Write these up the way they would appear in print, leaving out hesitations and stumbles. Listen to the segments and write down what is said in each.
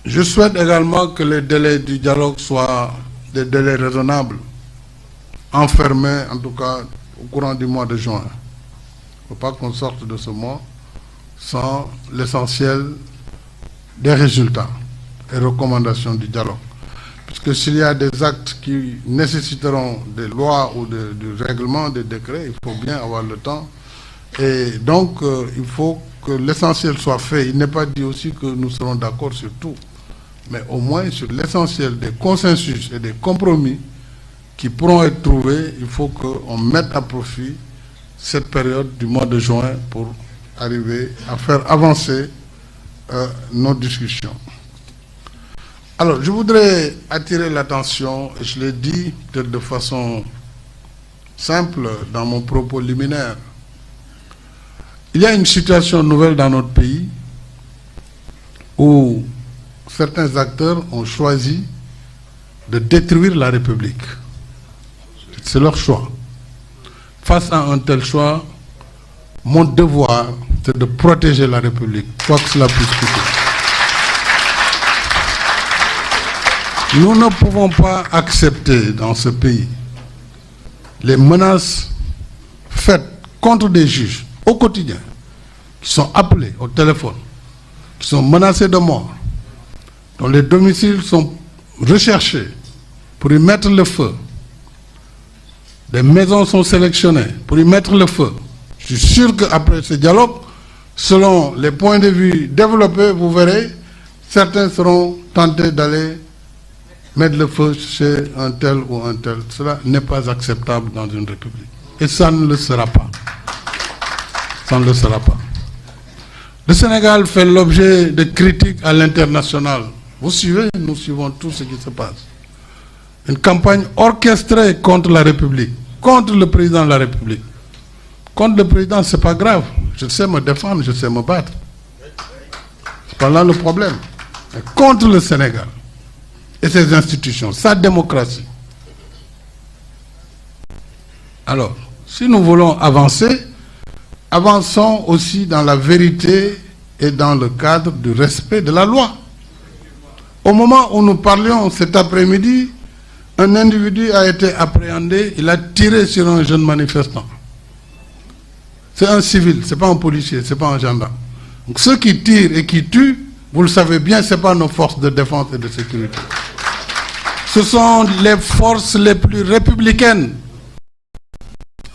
Je souhaite également que les délais du dialogue soient des délais raisonnables, enfermés en tout cas au courant du mois de juin. Il ne faut pas qu'on sorte de ce mois sans l'essentiel des résultats et recommandations du dialogue. Puisque s'il y a des actes qui nécessiteront des lois ou du règlement, des décrets, il faut bien avoir le temps. Et donc, il faut que l'essentiel soit fait. Il n'est pas dit aussi que nous serons d'accord sur tout, mais au moins sur l'essentiel des consensus et des compromis qui pourront être trouvés, il faut qu'on mette à profit cette période du mois de juin pour arriver à faire avancer nos discussions. Alors, je voudrais attirer l'attention, et je l'ai dit peut-être de façon simple dans mon propos liminaire. Il y a une situation nouvelle dans notre pays où certains acteurs ont choisi de détruire la République. C'est leur choix. Face à un tel choix, mon devoir, c'est de protéger la République, quoi que cela puisse coûter. Nous ne pouvons pas accepter dans ce pays les menaces faites contre des juges au quotidien, qui sont appelés au téléphone, qui sont menacés de mort, dont les domiciles sont recherchés pour y mettre le feu. Des maisons sont sélectionnées pour y mettre le feu. Je suis sûr qu'après ce dialogue, selon les points de vue développés, vous verrez, certains seront tentés d'aller mettre le feu chez un tel ou un tel. Cela n'est pas acceptable dans une république. Et ça ne le sera pas. Ça ne le sera pas. Le Sénégal fait l'objet de critiques à l'international. Vous suivez, nous suivons tout ce qui se passe. Une campagne orchestrée contre la République, contre le président de la République. Contre le président, c'est pas grave. Je sais me défendre, je sais me battre. C'est pas là le problème. Mais contre le Sénégal et ses institutions, sa démocratie. Alors, si nous voulons avancer, avançons aussi dans la vérité et dans le cadre du respect de la loi. Au moment où nous parlions cet après-midi, un individu a été appréhendé, il a tiré sur un jeune manifestant. C'est un civil, ce n'est pas un policier, ce n'est pas un gendarme. Donc ceux qui tirent et qui tuent, vous le savez bien, ce n'est pas nos forces de défense et de sécurité. Ce sont les forces les plus républicaines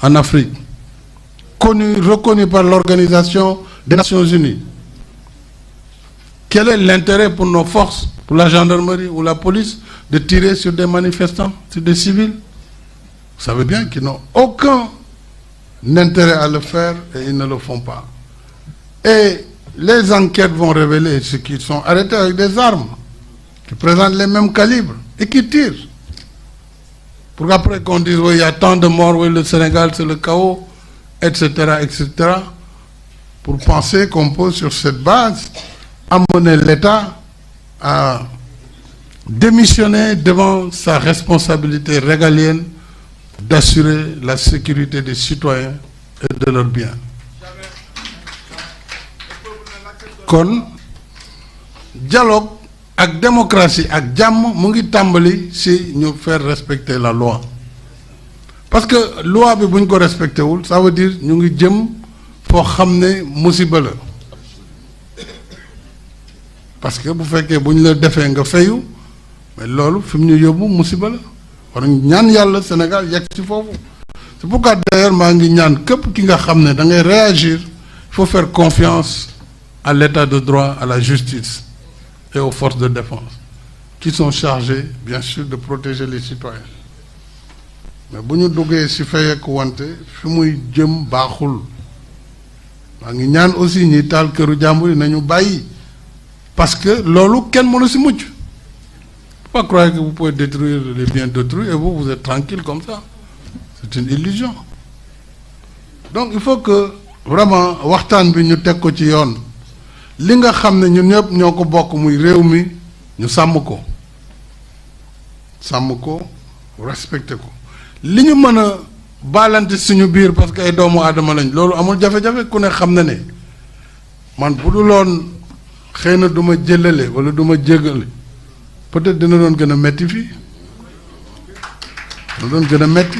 en Afrique, reconnues par l'Organisation des Nations Unies. Quel est l'intérêt pour nos forces, pour la gendarmerie ou la police, de tirer sur des manifestants, sur des civils? Vous savez bien qu'ils n'ont aucun intérêt à le faire et ils ne le font pas. Et les enquêtes vont révéler ceux qui sont arrêtés avec des armes, qui présentent les mêmes calibres et qui tirent. Pour qu'après qu'on dise, oui, il y a tant de morts, oui, le Sénégal, c'est le chaos, etc., etc., pour penser qu'on peut, sur cette base, amener l'État à démissionner devant sa responsabilité régalienne d'assurer la sécurité des citoyens et de leurs biens. Kon dialogue ak démocratie ak jàmm mu ngi tàmbali si ñu faire respecter la loi, parce que loi bi buñ ko respecté wul, ça veut dire ñu ngi jëm foo xam ne musiba la, parce que bu fekkee buñ la defee nga fayu, mais loolu fi mu ñu yóbbu musiba la. war ñaan yàlla Sénégal yegg ci foofu. C'est pourquoi d'ailleurs maa ngi ñaan képp ki nga xam ne da ngay réagir, il faut faire confiance à l'état de droit, à la justice et aux forces de défense qui sont chargées bien sûr de protéger les citoyens. Mais bu ñu duggee ci fayeeku wante fi muy jëm baaxul. maa ngi ñaan aussi ñi taal këru jàmbur yi nañu bàyyi, parce que loolu kenn mënu ci mucc. Pas croire que vous pouvez détruire les biens d'autrui et vous êtes tranquille comme ça. C'est une illusion. Donc il faut que vraiment waxtaan bi ñu teg ko ci yoon. Li nga xam ne ñun ñëpp ñoo ko bokk muy réew mi ñu sàmm ko respecté ko. Li ñu mën a baalante suñu biir parce que ay doomu aadama lañ, loolu amul jafe-jafe. Ku ne xam na ne man bu duloon xëy na du ma jëlale wala du ma jégale peut-être dina doon gën a metti fii dina doon gën a metti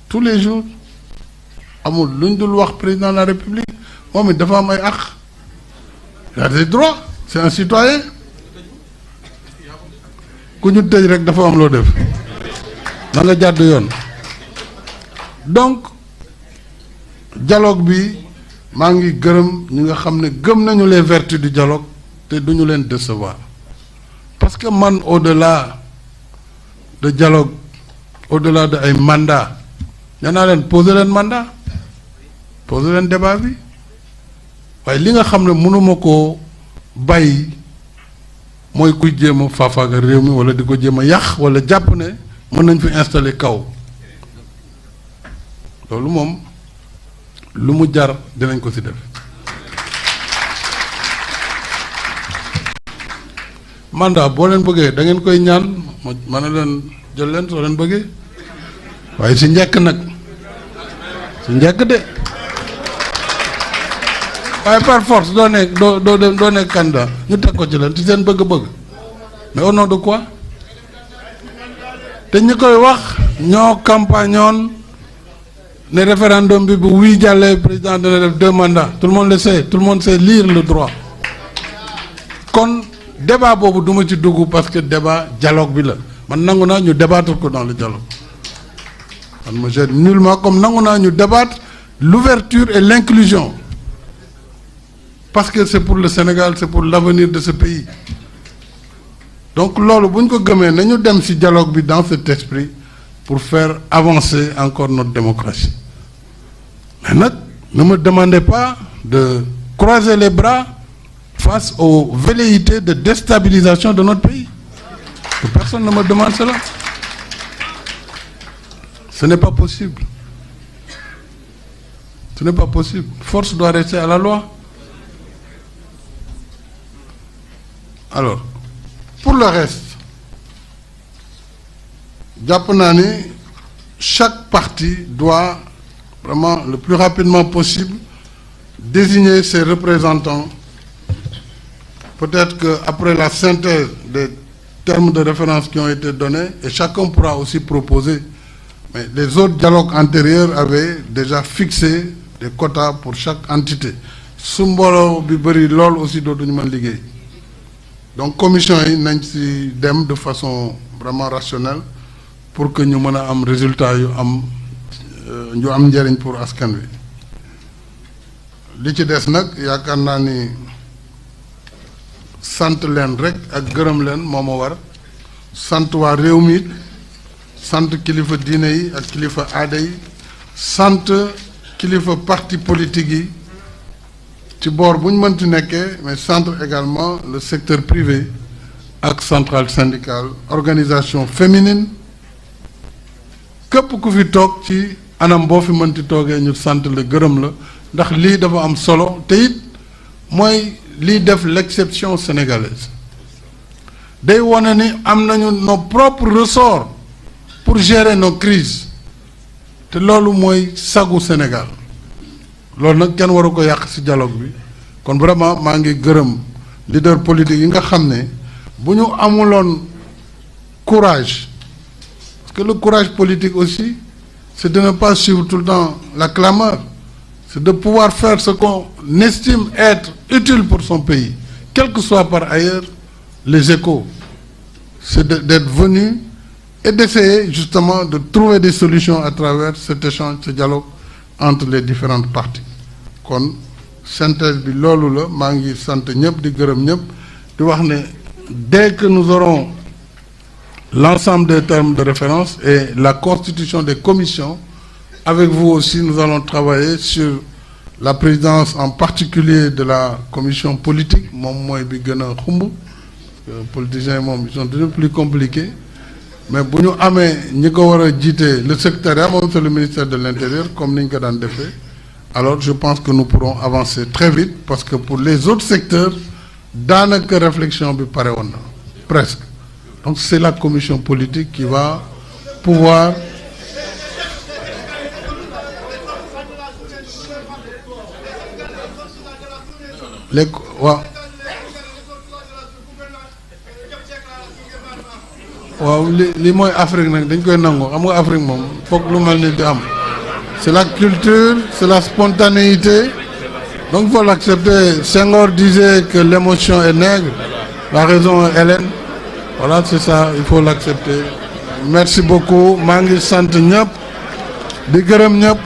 tous les jours amul lu ñu dul wax président de la république moom it dafa am ay àq il a des droits c'est un citoyen ku ñu tëj rek dafa am loo def da nga jàdd yoon donc dialogue bi maa ngi gërëm ñi nga xam ne gëm nañu les vertus du dialogue te duñu leen décevoir parce que man au-delà de dialogue au-delà de ay mandat nee naa leen poser leen mandat poser leen débat bi waaye li nga xam ne mënuma koo bàyyi mooy kuy jéem a faafaaga réew mi wala di ko jéem a yàq wala jàpp ne mën nañ fi installer kaw loolu moom lu mu jar dinañ ko ci def mandat boo leen bëggee da ngeen koy ñaan ma ne leen jël leen soo leen bëggee waaye ci njëkk nag ci njëkk de waaye par force doo nekk doo nekk candidat ñu teg ko ci leen ci seen bëgg-bëgg mais au nom de quoi te ñi koy wax ñoo campagnoon ne référendum bi bu wuy jàllee président dana def 2 mandats tout le monde le sait, tout le monde sait lire le droit kon débat boobu duma ci dugg parce que débat dialogue bi la man nangu naa ñu débattre ko dans le dialogue man ma gêne nullement comme nangu naa ñu débattre l'ouverture et l'inclusion parce que c'est pour le Sénégal, c'est pour l'avenir de ce pays donc loolu bu ñu ko gëmee nañu dem ci dialogue bi dans cet esprit pour faire avancer encore notre démocratie. Mais nag, ne me demandez pas de croiser les bras face aux velléités de déstabilisation de notre pays. Que personne ne me demande cela. Ce n'est pas possible. Ce n'est pas possible. Force doit rester à la loi. Alors, pour le reste, jàpp naa ni chaque parti doit vraiment le plus rapidement possible désigner ses représentants. Peut-être qu'après la synthèse des termes de référence qui ont été donnés, et chacun pourra aussi proposer, mais les autres dialogues antérieurs avaient déjà fixé des quotas pour chaque entité. Su mbooloo bi bëri lool aussi dootuñu mën liggéey. Donc commission yi nañ ci dem de façon vraiment rationnelle pour que ñu mën a am résultat yu am njëriñ pour askan wi li ci des nag yaakaar naa ni sant leen rek ak gërëm leen moo ma war sant waa réew mi sant kilifa diine yi ak kilifa aada yi sant kilifa parti politique yi ci boor bu ñu mënti nekkee mais centre également le secteur privé ak centrale syndicale organisation féminine képp ku fi toog ci anam boo fi mënti toogee ñu sant la gërëm la ndax lii dafa am solo te it mooy lii def l'exception sénégalaise day wone ni am nañu nos propres ressorts pour gérer nos crises te loolu mooy sagu Sénégal loolu nag kenn waru ko yàq ci dialogue bi kon vraiment maa ngi gërëm leader politique yi nga xam ne bu ñu amuloon courage parce que le courage politique aussi c'est de ne pas suivre tout le temps la clameur c'est de pouvoir faire ce qu'on estime être utile pour son pays quel que soit par ailleurs les échos c'est d'être venu et d'essayer justement de trouver des solutions à travers cet échange, ce dialogue entre les différentes parties kon synthèse bi loolu la maa ngi sant ñëpp di gërëm ñëpp di wax ne dès que nous aurons l'ensemble des termes de référence et la constitution des commissions avec vous aussi nous allons travailler sur la présidence en particulier de la commission politique moom mooy bi gën a xumb politiciens yi moom ils sont toujours plus compliqués mais bu ñu amee ñi ko war a jiite le secrétariat moom c'est le ministère de l'Intérieur comme ni ñu ko daan defee alors je pense que nous pourrons avancer très vite parce que pour les autres secteurs daanaka réflexion bi pare woon na presque donc c'est la commission politique qui va pouvoir les waaw waaw li mooy Afrique nag dañ koy nangu xam nga Afrique moom foog lu mel ni di am c'est la culture, c'est la spontanéité, donc il faut l'accepter. Senghor disait que l'émotion est nègre, la raison est hellène. Voilà, c'est ça, il faut l'accepter. Merci beaucoup maa ngi sant ñëpp di gërëm ñëpp.